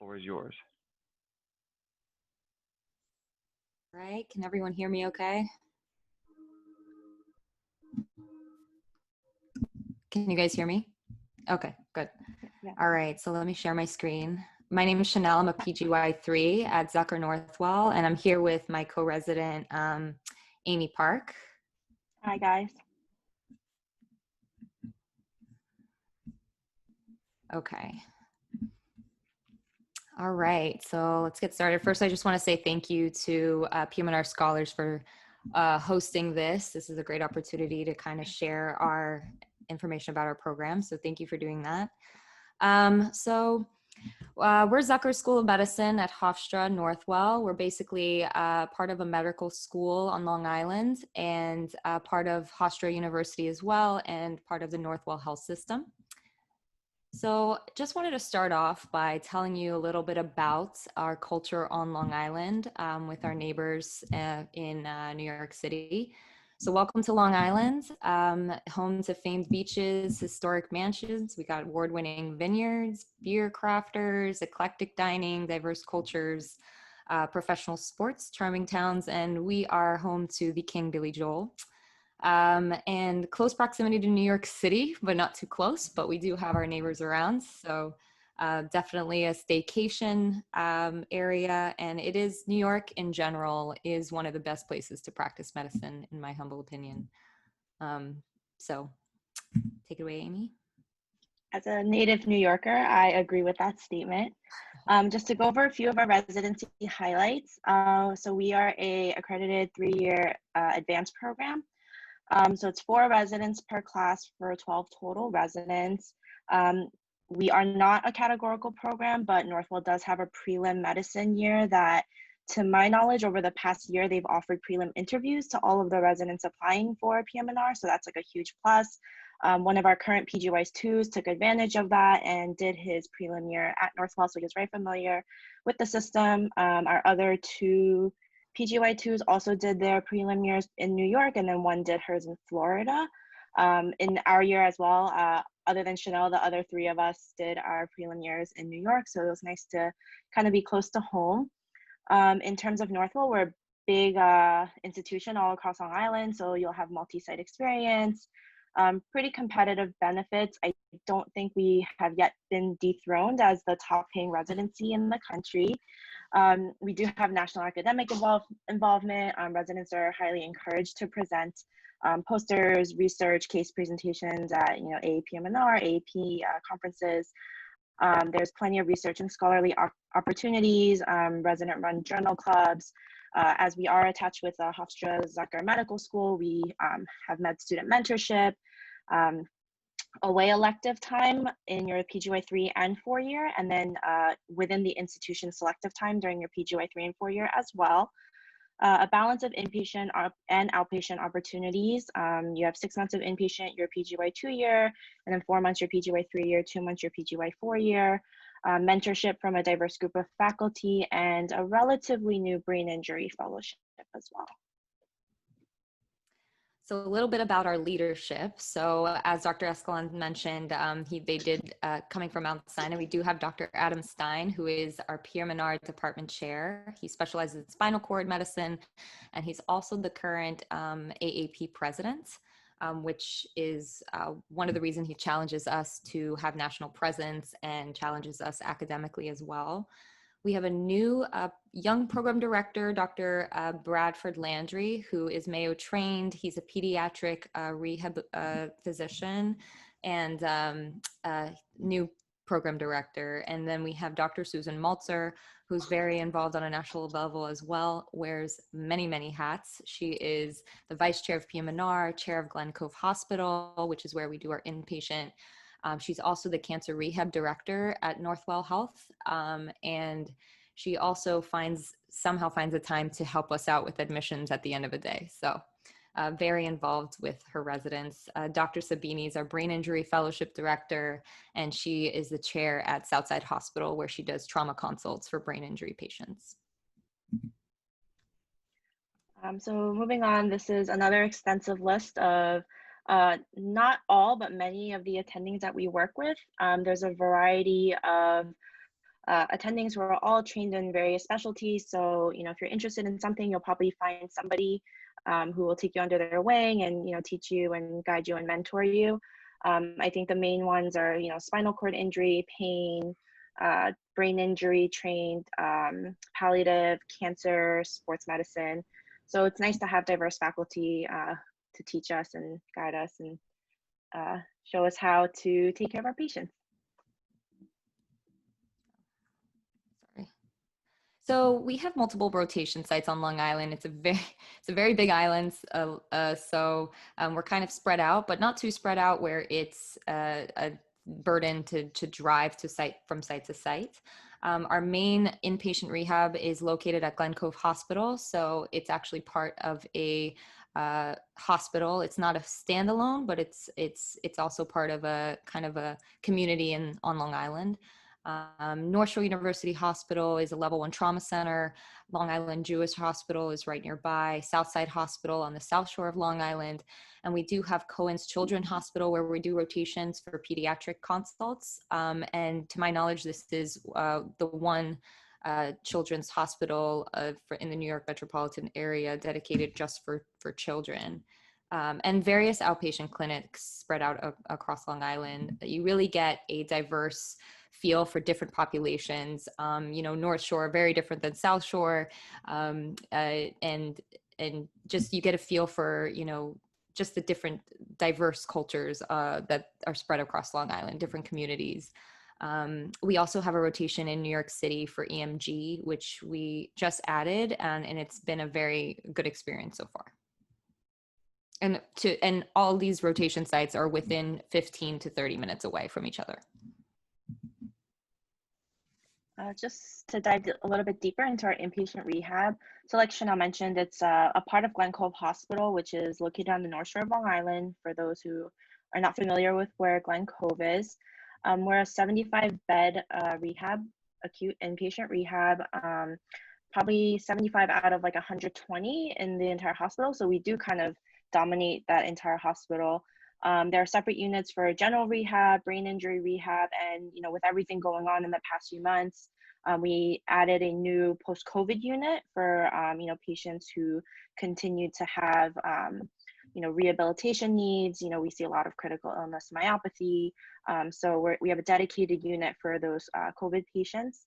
floor is yours. All right, can everyone hear me okay? Can you guys hear me? Okay, good. Yeah. All right, so let me share my screen. My name is Chanel. I'm a PGY3 at Zucker Northwell, and I'm here with my co-resident, Amy Park. Hi, guys. Okay. All right, so let's get started. First, I just want to say thank you to PM&R Scholars for hosting this. This is a great opportunity to kind of share our information about our program, so thank you for doing that. We're Zucker School of Medicine at Hofstra Northwell. We're basically part of a medical school on Long Island and part of Hofstra University as well, and part of the Northwell Health system. So just wanted to start off by telling you a little bit about our culture on Long Island with our neighbors in New York City. So welcome to Long Island, home to famed beaches, historic mansions. We got award-winning vineyards, beer crafters, eclectic dining, diverse cultures, professional sports, charming towns, and we are home to the King Billy Joel. And close proximity to New York City, but not too close, but we do have our neighbors around. So definitely a staycation area, and it is, New York in general is one of the best places to practice medicine, in my humble opinion. So take it away, Amy. As a native New Yorker, I agree with that statement. Just to go over a few of our residency highlights. So we are a accredited 3-year advanced program. So it's 4 residents per class for 12 total residents. We are not a categorical program, but Northwell does have a prelim medicine year that, to my knowledge, over the past year, they've offered prelim interviews to all of the residents applying for PM&R. So that's like a huge plus. One of our current PGY2s took advantage of that and did his prelim year at Northwell, so he's very familiar with the system. Our other 2 PGY2s also did their prelim years in New York, and then one did hers in Florida. In our year as well, other than Chanel, the other 3 of us did our prelim years in New York, so it was nice to kind of be close to home. In terms of Northwell, we're a big institution all across Long Island, so you'll have multi-site experience, pretty competitive benefits. I don't think we have yet been dethroned as the top paying residency in the country. We do have national academic involvement. Residents are highly encouraged to present posters, research, case presentations at AAPM&R, AAP conferences. There's plenty of research and scholarly opportunities, resident-run journal clubs. As we are attached with Hofstra Zucker Medical School, we have med student mentorship, away elective time in your PGY3 and 4 year, and then within the institution selective time during your PGY3 and 4 year as well. A balance of inpatient and outpatient opportunities. You have 6 months of inpatient your PGY2 year, and then 4 months your PGY3 year, 2 months your PGY4 year. Mentorship from a diverse group of faculty, and a relatively new brain injury fellowship as well. So a little bit about our leadership. So as Dr. Escalon mentioned, they did coming from Mount Sinai. We do have Dr. Adam Stein, who is our PM&R department chair. He specializes in spinal cord medicine, and he's also the current AAP president, which is one of the reasons he challenges us to have national presence and challenges us academically as well. We have a new young program director, Dr. Bradford Landry, who is Mayo trained. He's a pediatric rehab physician and new program director. And then we have Dr. Susan Maltzer, who's very involved on a national level as well, wears many, many hats. She is the vice chair of PM&R, chair of Glen Cove Hospital, which is where we do our inpatient. She's also the cancer rehab director at Northwell Health, and she also somehow finds the time to help us out with admissions at the end of the day. So very involved with her residents. Dr. Sabini is our brain injury fellowship director, and she is the chair at Southside Hospital, where she does trauma consults for brain injury patients. So moving on, this is another extensive list of not all, but many of the attendings that we work with. There's a variety of attendings were all trained in various specialties. So, if you're interested in something, you'll probably find somebody who will take you under their wing and, teach you and guide you and mentor you. I think the main ones are, spinal cord injury, pain, brain injury trained, palliative, cancer, sports medicine. So it's nice to have diverse faculty to teach us and guide us and show us how to take care of our patients. Sorry. So we have multiple rotation sites on Long Island. It's a very big island. So we're kind of spread out, but not too spread out where it's a burden to drive from site to site. Our main inpatient rehab is located at Glen Cove Hospital. So it's actually part of a hospital. It's not a standalone, but it's also part of a kind of a community on Long Island. North Shore University Hospital is a level 1 trauma center. Long Island Jewish Hospital is right nearby. Southside Hospital on the South Shore of Long Island. And we do have Cohen's Children's Hospital where we do rotations for pediatric consults. And to my knowledge, this is the one children's hospital in the New York metropolitan area dedicated just for children. And various outpatient clinics spread out across Long Island. You really get a diverse feel for different populations. North Shore, very different than South Shore. And just you get a feel for, just the different diverse cultures that are spread across Long Island, different communities. We also have a rotation in New York City for EMG, which we just added, and it's been a very good experience so far. And all these rotation sites are within 15 to 30 minutes away from each other. Just to dive a little bit deeper into our inpatient rehab. So like Chanel mentioned, it's a part of Glen Cove Hospital, which is located on the North Shore of Long Island, for those who are not familiar with where Glen Cove is. We're a 75-bed rehab, acute inpatient rehab, probably 75 out of like 120 in the entire hospital. So we do kind of dominate that entire hospital. There are separate units for general rehab, brain injury rehab, and with everything going on in the past few months, we added a new post-COVID unit for patients who continue to have rehabilitation needs. We see a lot of critical illness myopathy, so we have a dedicated unit for those COVID patients.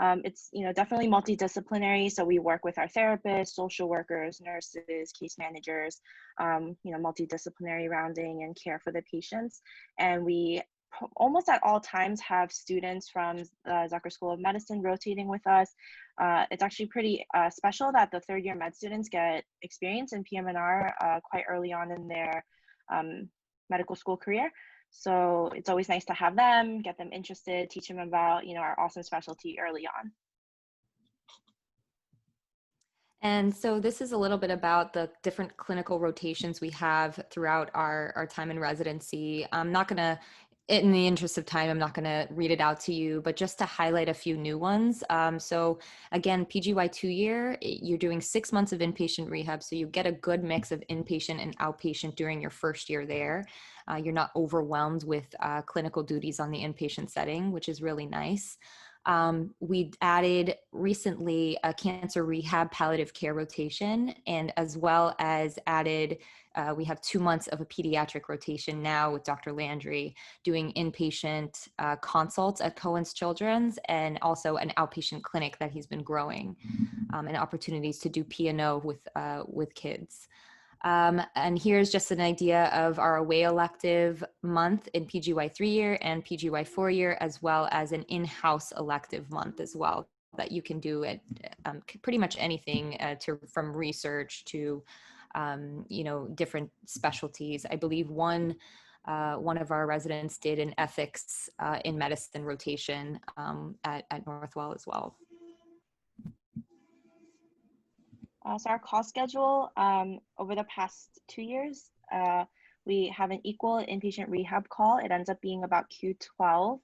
It's definitely multidisciplinary, so we work with our therapists, social workers, nurses, case managers, multidisciplinary rounding and care for the patients. And we almost at all times have students from the Zucker School of Medicine rotating with us. It's actually pretty special that the third-year med students get experience in PM&R quite early on in their medical school career. So it's always nice to have them, get them interested, teach them about, our awesome specialty early on. And so this is a little bit about the different clinical rotations we have throughout our time in residency. I'm not going to, in the interest of time, I'm not going to read it out to you, but just to highlight a few new ones. So again, PGY 2-year, you're doing 6 months of inpatient rehab. So you get a good mix of inpatient and outpatient during your first year there. You're not overwhelmed with clinical duties on the inpatient setting, which is really nice. We added recently a cancer rehab palliative care rotation, and as well as added, we have 2 months of a pediatric rotation now with Dr. Landry doing inpatient consults at Cohen's Children's, and also an outpatient clinic that he's been growing, and opportunities to do P&O with kids. And here's just an idea of our away elective month in PGY 3-year and PGY 4-year, as well as an in-house elective month as well, that you can do at pretty much anything from research to, different specialties. I believe one of our residents did an ethics in medicine rotation at Northwell as well. So our call schedule over the past 2 years, we have an equal inpatient rehab call. It ends up being about Q12.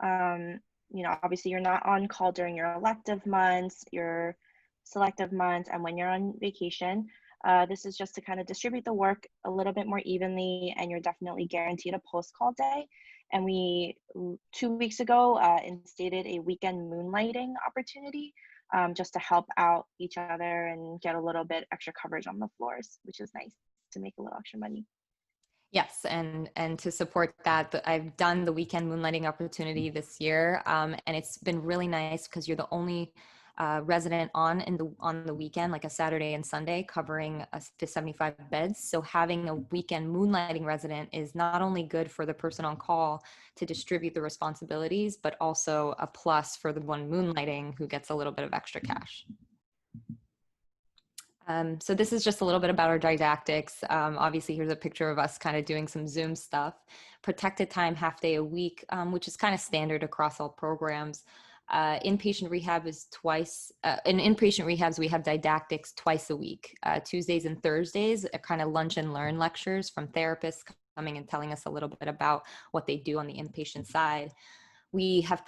Obviously you're not on call during your elective months, your selective months, and when you're on vacation. This is just to kind of distribute the work a little bit more evenly, and you're definitely guaranteed a post-call day. And we, 2 weeks ago, instated a weekend moonlighting opportunity, just to help out each other and get a little bit extra coverage on the floors, which is nice to make a little extra money. Yes, and to support that, I've done the weekend moonlighting opportunity this year, and it's been really nice because you're the only resident on the weekend, like a Saturday and Sunday, covering to 75 beds. So having a weekend moonlighting resident is not only good for the person on call to distribute the responsibilities, but also a plus for the one moonlighting who gets a little bit of extra cash. So this is just a little bit about our didactics. Obviously, here's a picture of us kind of doing some Zoom stuff. Protected time, half day a week, which is kind of standard across all programs. Inpatient rehab is twice. In inpatient rehabs, we have didactics twice a week. Tuesdays and Thursdays are kind of lunch and learn lectures from therapists coming and telling us a little bit about what they do on the inpatient side. We have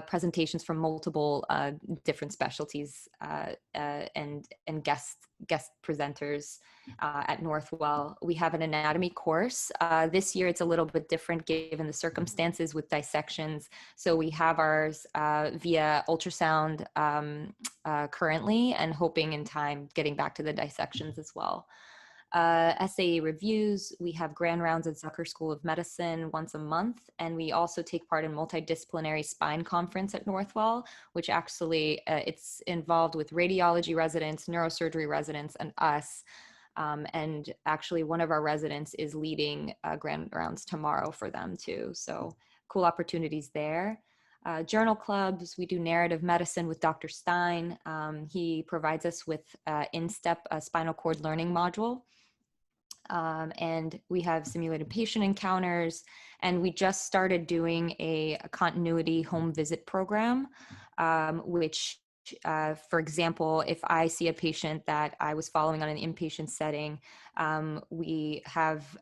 presentations from multiple different specialties and guest presenters at Northwell. We have an anatomy course. This year it's a little bit different given the circumstances with dissections. So we have ours via ultrasound currently, and hoping in time getting back to the dissections as well. SAE reviews, we have grand rounds at Zucker School of Medicine once a month, and we also take part in multidisciplinary spine conference at Northwell, which actually it's involved with radiology residents, neurosurgery residents, and us. And actually one of our residents is leading grand rounds tomorrow for them too. So cool opportunities there. Journal clubs, we do narrative medicine with Dr. Stein. He provides us with in-step spinal cord learning module. And we have simulated patient encounters, and we just started doing a continuity home visit program, which, for example, if I see a patient that I was following on an inpatient setting, we have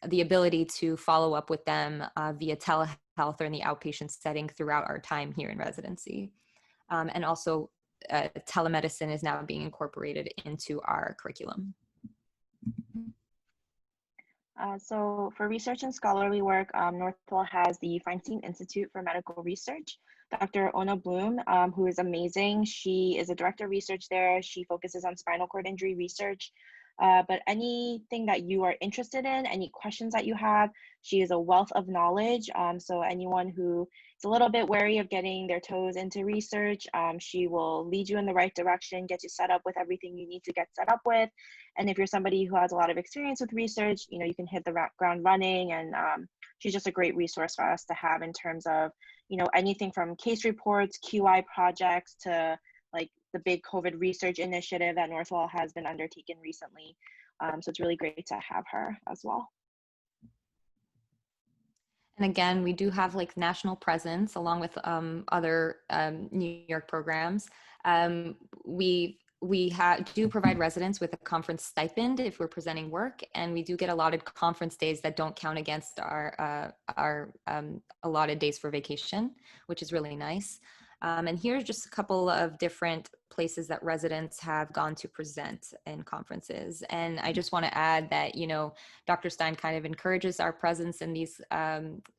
the ability to follow up with them via telehealth or in the outpatient setting throughout our time here in residency. And also telemedicine is now being incorporated into our curriculum. So for research and scholarly work, Northwell has the Feinstein Institute for Medical Research. Dr. Ona Bloom, who is amazing. She is a director of research there. She focuses on spinal cord injury research. But anything that you are interested in, any questions that you have, she is a wealth of knowledge. So anyone who is a little bit wary of getting their toes into research, she will lead you in the right direction, get you set up with everything you need to get set up with. And if you're somebody who has a lot of experience with research, you know, you can hit the ground running. And she's just a great resource for us to have in terms of, you know, anything from case reports, QI projects, to like the big COVID research initiative that Northwell has been undertaken recently. So it's really great to have her as well. And again, we do have like national presence along with other New York programs. We do provide residents with a conference stipend if we're presenting work, and we do get allotted conference days that don't count against our allotted days for vacation, which is really nice. And here's just a couple of different places that residents have gone to present in conferences. And I just want to add that, you know, Dr. Stein kind of encourages our presence in these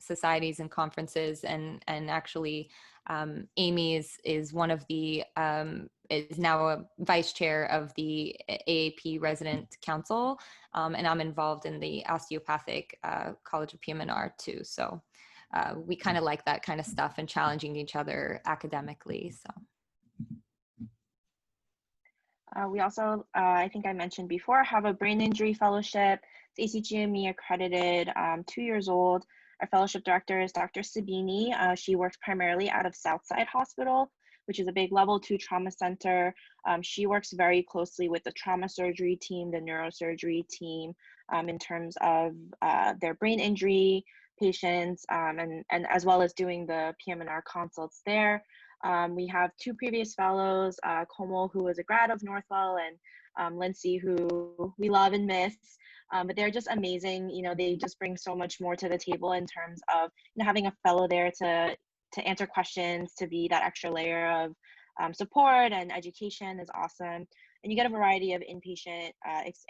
societies and conferences. And actually, Amy is one of the, is now a vice chair of the AAP Resident Council. And I'm involved in the Osteopathic College of PM&R too. So we kind of like that kind of stuff and challenging each other academically. So we also, I think I mentioned before, have a brain injury fellowship. It's ACGME accredited, 2 years old. Our fellowship director is Dr. Sabini. She works primarily out of Southside Hospital, which is a big level 2 trauma center. She works very closely with the trauma surgery team, the neurosurgery team, in terms of their brain injury patients, and as well as doing the PM&R consults there. We have 2 previous fellows, Komal, who is a grad of Northwell, and Lindsay, who we love and miss. But they're just amazing. You know, they just bring so much more to the table in terms of, you know, having a fellow there to answer questions, to be that extra layer of support and education is awesome. And you get a variety of inpatient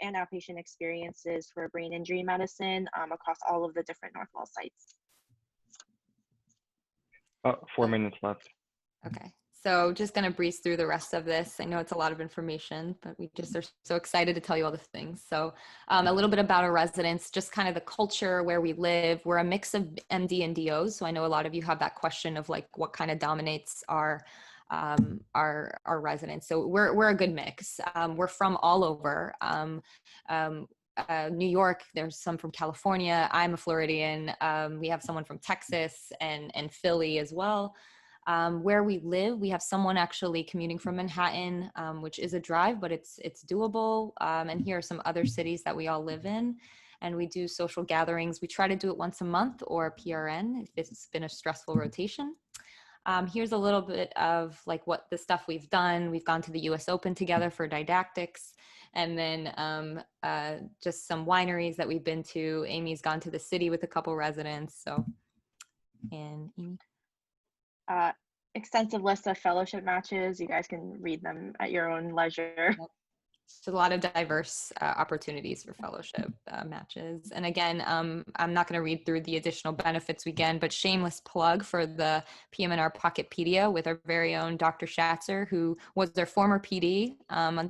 and outpatient experiences for brain injury medicine across all of the different Northwell sites. 4 minutes left. Okay, so just going to breeze through the rest of this. I know it's a lot of information, but we just are so excited to tell you all the things. So a little bit about our residents, just kind of the culture where we live. We're a mix of MD and DOs. So I know a lot of you have that question of like what kind of dominates our residents. So we're a good mix. We're from all over. New York, there's some from California. I'm a Floridian. We have someone from Texas and Philly as well. Where we live, we have someone actually commuting from Manhattan, which is a drive, but it's doable. And here are some other cities that we all live in. And we do social gatherings. We try to do it once a month or PRN if it's been a stressful rotation. Here's a little bit of like what the stuff we've done. We've gone to the US Open together for didactics. And then just some wineries that we've been to. Amy's gone to the city with a couple residents. So, and Amy? Extensive list of fellowship matches. You guys can read them at your own leisure. Yep. So a lot of diverse opportunities for fellowship matches. And again, I'm not going to read through the additional benefits again, but shameless plug for the PM&R Pocketpedia with our very own Dr. Schatzer, who was their former PD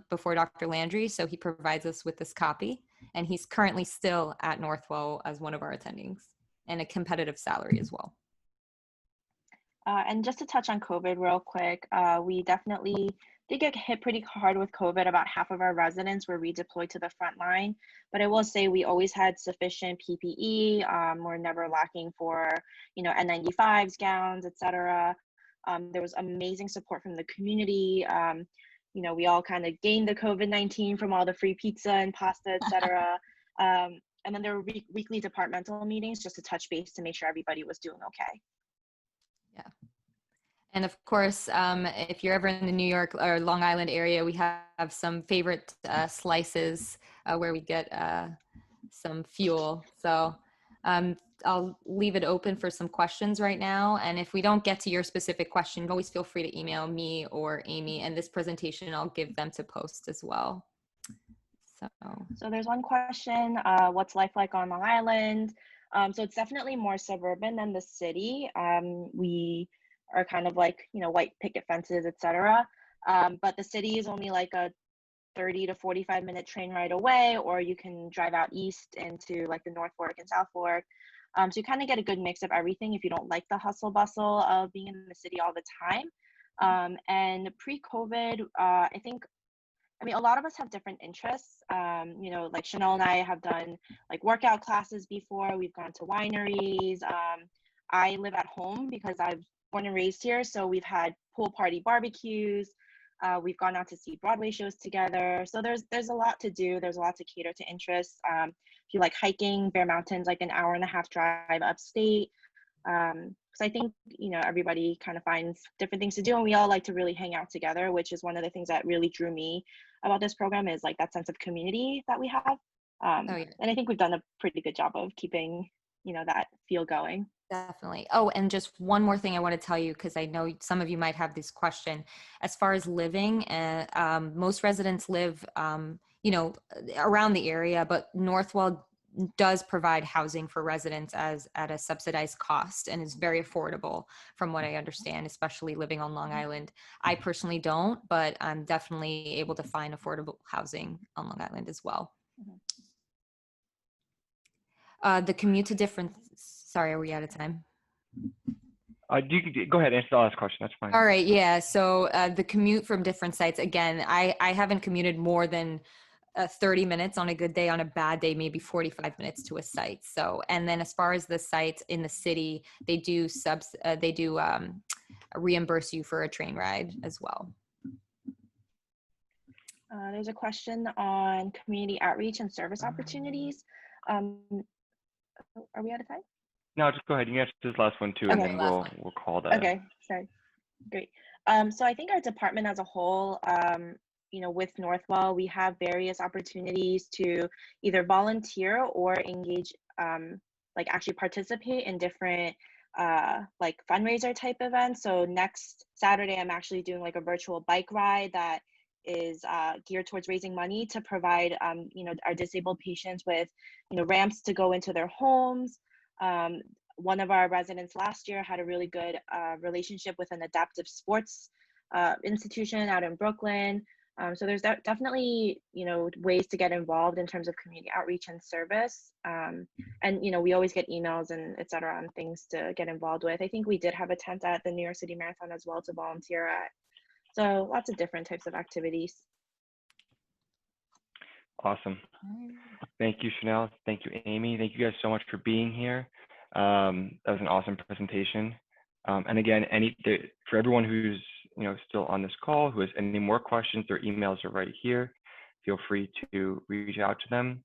before Dr. Landry. So he provides us with this copy, and he's currently still at Northwell as one of our attendings, and a competitive salary as well. And just to touch on COVID real quick, we definitely did get hit pretty hard with COVID. About half of our residents were redeployed to the front line, but I will say we always had sufficient PPE. We're never lacking for, N95s, gowns, etc. There was amazing support from the community. We all kind of gained the COVID-19 from all the free pizza and pasta, etc. And then there were weekly departmental meetings just to touch base to make sure everybody was doing okay. Yeah. And of course, if you're ever in the New York or Long Island area, we have some favorite slices where we get some fuel. So I'll leave it open for some questions right now. And if we don't get to your specific question, always feel free to email me or Amy. And this presentation, I'll give them to post as well. So there's one question, what's life like on Long Island? So it's definitely more suburban than the city. We are kind of like, white picket fences, etc. But the city is only like a 30 to 45-minute train ride away, or you can drive out east into like the North Fork and South Fork. So you kind of get a good mix of everything if you don't like the hustle bustle of being in the city all the time. And pre-COVID, a lot of us have different interests. Like Chanel and I have done like workout classes before. We've gone to wineries. I live at home because I've born and raised here. So we've had pool party barbecues. We've gone out to see Broadway shows together. So there's a lot to do. There's a lot to cater to interests. If you like hiking, Bear Mountain's like an hour-and-a-half drive upstate. Because I think, everybody kind of finds different things to do, and we all like to really hang out together, which is one of the things that really drew me about this program, is like that sense of community that we have. And I think we've done a pretty good job of keeping, that feel going. Definitely. Oh, and just one more thing I want to tell you, because I know some of you might have this question. As far as living, most residents live, around the area, but Northwell does provide housing for residents at a subsidized cost, and is very affordable from what I understand, especially living on Long Island. I personally don't, but I'm definitely able to find affordable housing on Long Island as well. The commute to different, sorry, are we out of time? You can go ahead and answer the last question. That's fine. All right. Yeah. So the commute from different sites, again, I haven't commuted more than 30 minutes on a good day. On a bad day, maybe 45 minutes to a site. So, and then as far as the sites in the city, they do reimburse you for a train ride as well. There's a question on community outreach and service opportunities. Are we out of time? No, just go ahead. You can answer this last one too, and then we'll call that. Okay, sorry. Great. So I think our department as a whole, with Northwell, we have various opportunities to either volunteer or engage, like actually participate in different like fundraiser type events. So next Saturday, I'm actually doing like a virtual bike ride that is geared towards raising money to provide, our disabled patients with, ramps to go into their homes. One of our residents last year had a really good relationship with an adaptive sports institution out in Brooklyn. So there's definitely, ways to get involved in terms of community outreach and service. And, we always get emails and et cetera on things to get involved with. I think we did have a tent at the New York City Marathon as well to volunteer at. So lots of different types of activities. Awesome. Thank you, Chanel. Thank you, Amy. Thank you guys so much for being here. That was an awesome presentation. And again, for everyone who's still on this call, who has any more questions, their emails are right here. Feel free to reach out to them.